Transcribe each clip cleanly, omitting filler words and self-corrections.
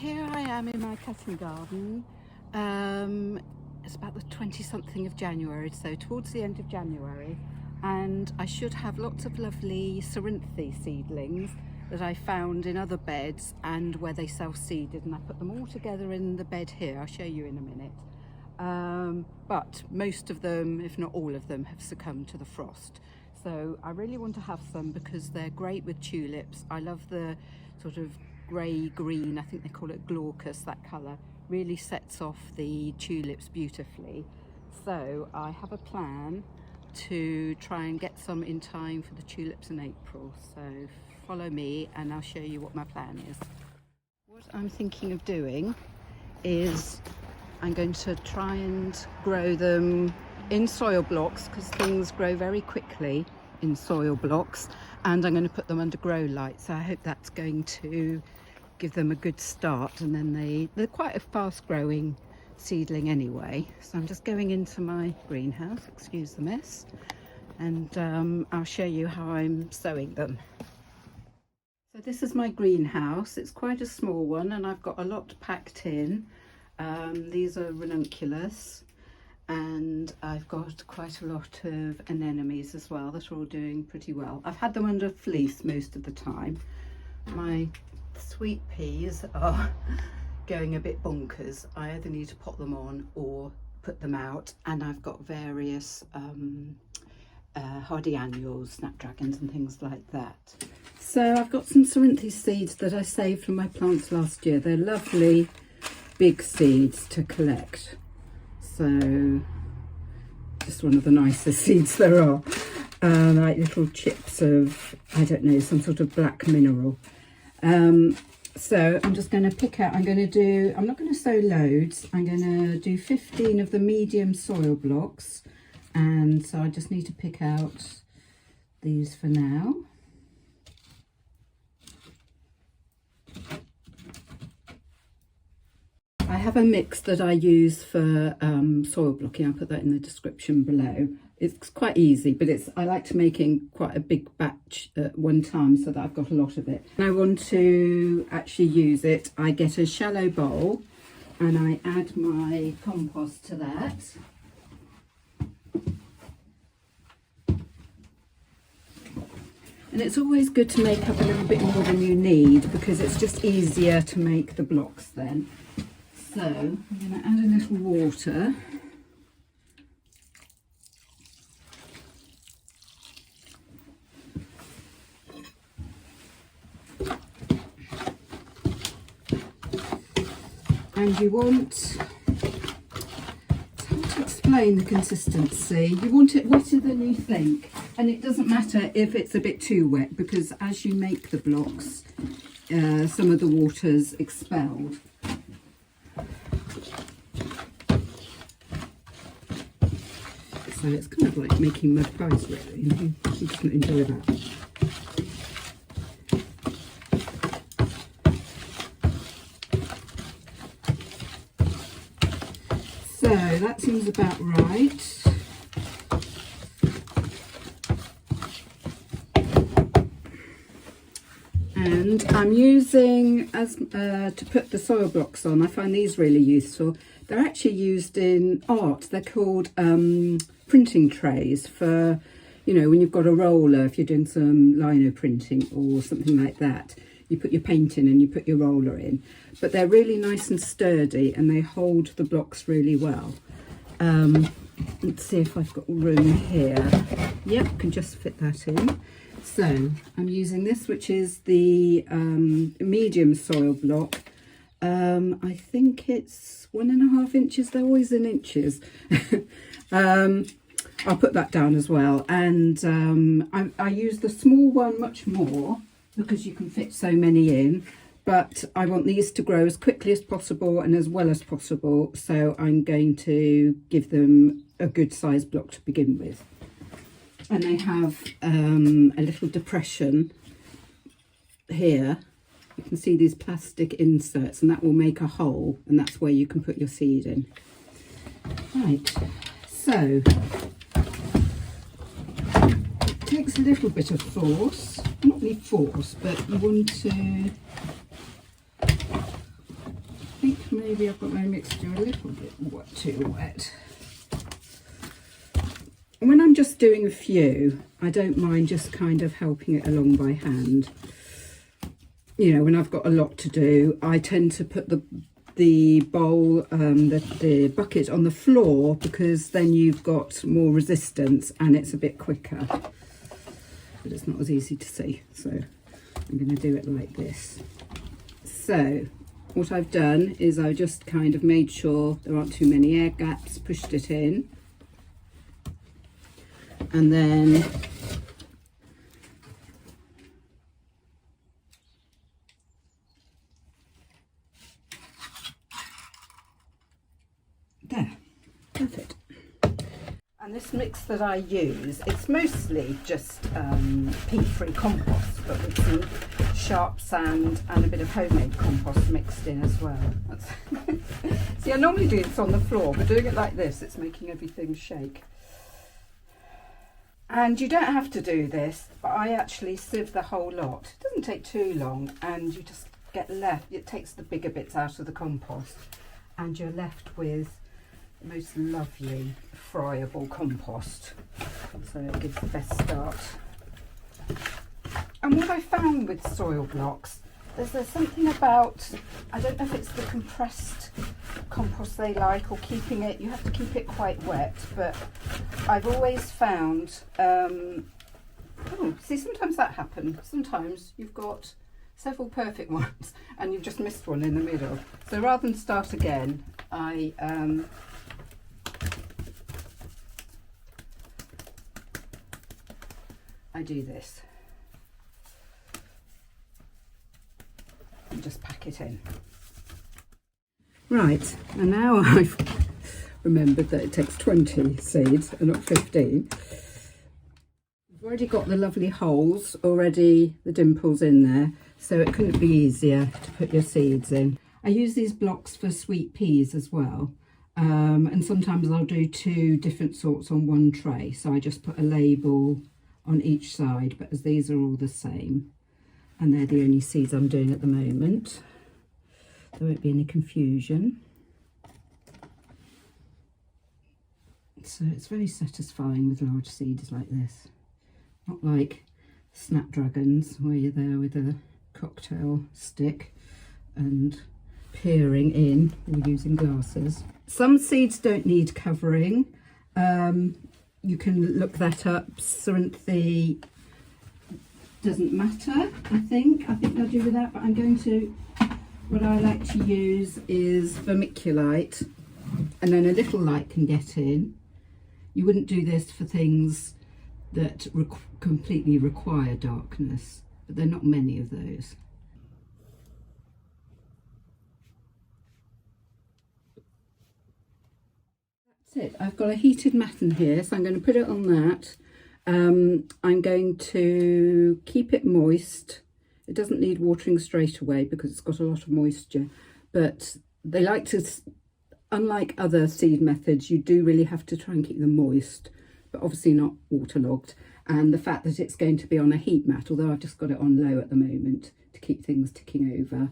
Here I am in my cutting garden. It's about the 20-something of January, so towards the end of January, and I should have lots of lovely Cerinthe seedlings that I found in other beds and where they self-seeded, and I put them all together in the bed here. I'll show you in a minute. But most of them, if not all of them, have succumbed to the frost. So I really want to have some because they're great with tulips. I love the sort of grey-green, I think they call it glaucus, that colour. Really sets off the tulips beautifully. So I have a plan to try and get some in time for the tulips in April. So follow me and I'll show you what my plan is. What I'm thinking of doing is I'm going to try and grow them in soil blocks because things grow very quickly in soil blocks, and I'm going to put them under grow lights. So I hope that's going to give them a good start, and then they're quite a fast growing seedling anyway. So I'm just going into my greenhouse, excuse the mess, and I'll show you how I'm sowing them. So this is my greenhouse. It's quite a small one and I've got a lot packed in. These are ranunculus, and I've got quite a lot of anemones as well that are all doing pretty well. I've had them under fleece most of the time. My sweet peas are going a bit bonkers. I either need to pot them on or put them out, and I've got various hardy annuals, snapdragons and things like that. So I've got some Cerinthe seeds that I saved from my plants last year. They're lovely big seeds to collect. So just one of the nicest seeds there are. Like little chips of, I don't know, some sort of black mineral. So I'm just going to pick out, I'm not going to sow loads. I'm going to do 15 of the medium soil blocks. And so I just need to pick out these for now. I have a mix that I use for soil blocking. I'll put that in the description below. It's quite easy, but I like to make in quite a big batch at one time so that I've got a lot of it. When I want to actually use it, I get a shallow bowl and I add my compost to that. And it's always good to make up a little bit more than you need because it's just easier to make the blocks then. So I'm going to add a little water. And you want, it's hard to explain the consistency, you want it wetter than you think. And it doesn't matter if it's a bit too wet because as you make the blocks, some of the water's expelled. So it's kind of like making mud pies really, and you just enjoy that. So that seems about right. And I'm using, to put the soil blocks on, I find these really useful. They're actually used in art. They're called printing trays for, you know, when you've got a roller, if you're doing some lino printing or something like that. You put your paint in and you put your roller in. But they're really nice and sturdy and they hold the blocks really well. Let's see if I've got room here. Yep, can just fit that in. So I'm using this, which is the medium soil block. I think it's 1.5 inches. They're always in inches. I'll put that down as well. And I use the small one much more because you can fit so many in. But I want these to grow as quickly as possible and as well as possible. So I'm going to give them a good size block to begin with. And they have a little depression here. You can see these plastic inserts and that will make a hole, and that's where you can put your seed in. Right, so it takes a little bit of force, not really force, but you want to maybe I've got my mixture a little bit too wet. And when I'm just doing a few, I don't mind just kind of helping it along by hand. You know, when I've got a lot to do, I tend to put the bowl, the bucket on the floor, because then you've got more resistance and it's a bit quicker. But it's not as easy to see, so I'm going to do it like this. So what I've done is I've just kind of made sure there aren't too many air gaps, pushed it in, and then there, perfect. And this mix that I use, it's mostly just peat-free compost, but with some sharp sand and a bit of homemade compost mixed in as well. See, I normally do this on the floor, but doing it like this, it's making everything shake. And you don't have to do this, but I actually sieve the whole lot. It doesn't take too long, and you just get left, it takes the bigger bits out of the compost, and you're left with the most lovely friable compost. So it gives the best start. And what I found with soil blocks, there's something about, I don't know if it's the compressed compost they like, or keeping it, you have to keep it quite wet, but I've always found, see, sometimes that happens. Sometimes you've got several perfect ones and you've just missed one in the middle. So rather than start again, I do this and just pack it in. Right, and now I've remembered that it takes 20 seeds and not 15. I've already got the lovely holes, already the dimples in there, so it couldn't be easier to put your seeds in. I use these blocks for sweet peas as well, and sometimes I'll do 2 different sorts on one tray, so I just put a label on each side, but as these are all the same, and they're the only seeds I'm doing at the moment, there won't be any confusion. So it's very satisfying with large seeds like this, not like snapdragons where you're there with a cocktail stick and peering in or using glasses. Some seeds don't need covering. You can look that up. Cerinthe doesn't matter, I think they'll do with that, but I'm going to, what I like to use is vermiculite, and then a little light can get in. You wouldn't do this for things that completely require darkness, but there are not many of those. That's it. I've got a heated mat in here, so I'm going to put it on that. I'm going to keep it moist. It doesn't need watering straight away because it's got a lot of moisture, but they like to, unlike other seed methods, you do really have to try and keep them moist, but obviously not waterlogged. And the fact that it's going to be on a heat mat, although I've just got it on low at the moment to keep things ticking over,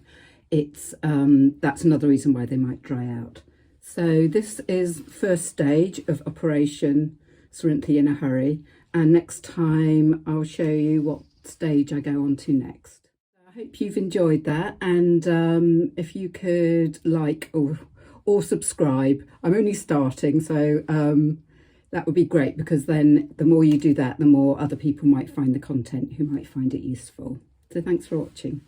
it's that's another reason why they might dry out. So this is first stage of Operation Cerinthe in a Hurry, and next time I'll show you what stage I go on to next. I hope you've enjoyed that, and if you could like or subscribe. I'm only starting, so that would be great, because then the more you do that, the more other people might find the content who might find it useful. So thanks for watching.